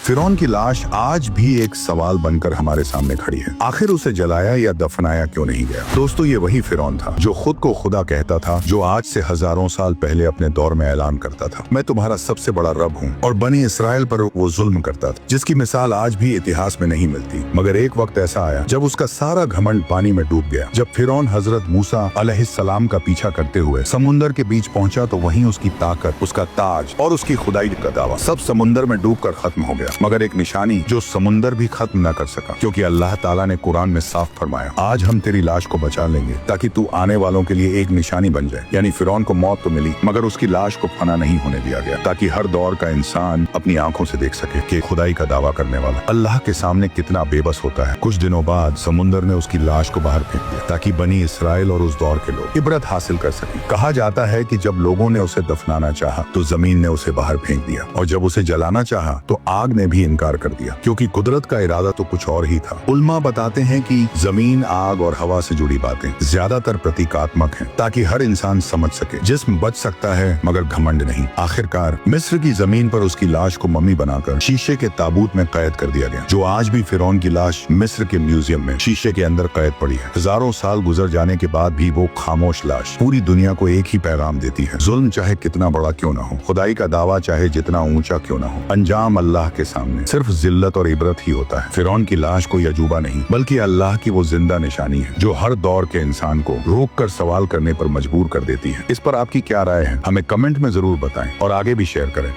फिरौन की लाश आज भी एक सवाल बनकर हमारे सामने खड़ी है। आखिर उसे जलाया या दफनाया क्यों नहीं गया? दोस्तों, ये वही फिरौन था जो खुद को खुदा कहता था, जो आज से हजारों साल पहले अपने दौर में ऐलान करता था, मैं तुम्हारा सबसे बड़ा रब हूँ, और बनी इसराइल पर वो जुल्म करता था जिसकी मिसाल आज भी इतिहास में नहीं मिलती। मगर एक वक्त ऐसा आया जब उसका सारा घमंड पानी में डूब गया। जब फिरौन हजरत मूसा अलैहिस्सलाम का पीछा करते हुए समुंदर के बीच पहुंचा तो वहीं उसकी ताकत, उसका ताज और उसकी खुदाई का दावा सब समुंदर में डूब कर खत्म हो गया। मगर एक निशानी जो समुंदर भी खत्म न कर सका, क्योंकि अल्लाह ताला ने कुरान में साफ फरमाया, आज हम तेरी लाश को बचा लेंगे ताकि तू आने वालों के लिए एक निशानी बन जाए। यानी फिरौन को मौत तो मिली, मगर उसकी लाश को फना नहीं होने दिया गया, ताकि हर दौर का इंसान अपनी आंखों से देख सके कि खुदाई का दावा करने वाला अल्लाह के सामने कितना बेबस होता है। कुछ दिनों बाद समुंदर ने उसकी लाश को बाहर फेंक दिया ताकि बनी इसराइल और उस दौर के लोग इबरत हासिल कर सके। कहा जाता है कि जब लोगों ने उसे दफनाना चाहा तो जमीन ने उसे बाहर फेंक दिया, और जब उसे जलाना चाहा तो आग ने भी इनकार कर दिया, क्योंकि कुदरत का इरादा तो कुछ और ही था। उल्मा बताते हैं कि जमीन, आग और हवा से जुड़ी बातें ज्यादातर प्रतीकात्मक हैं, ताकि हर इंसान समझ सके जिस्म बच सकता है मगर घमंड नहीं। आखिरकार मिस्र की जमीन पर उसकी लाश को मम्मी बनाकर शीशे के ताबूत में कैद कर दिया गया, जो आज भी फिरौन की लाश मिस्र के म्यूजियम में शीशे के अंदर कैद पड़ी है। हजारों साल गुजर जाने के बाद भी वो खामोश लाश पूरी दुनिया को एक ही पैगाम देती है, जुल्म चाहे कितना बड़ा क्यों न हो, खुदाई का दावा चाहे जितना ऊंचा क्यों न हो, अंजाम अल्लाह के सामने सिर्फ जिल्लत और इबरत ही होता है। फिरौन की लाश कोई अजूबा नहीं, बल्कि अल्लाह की वो जिंदा निशानी है जो हर दौर के इंसान को रोक कर सवाल करने पर मजबूर कर देती है। इस पर आपकी क्या राय है? हमें कमेंट में जरूर बताएं और आगे भी शेयर करें।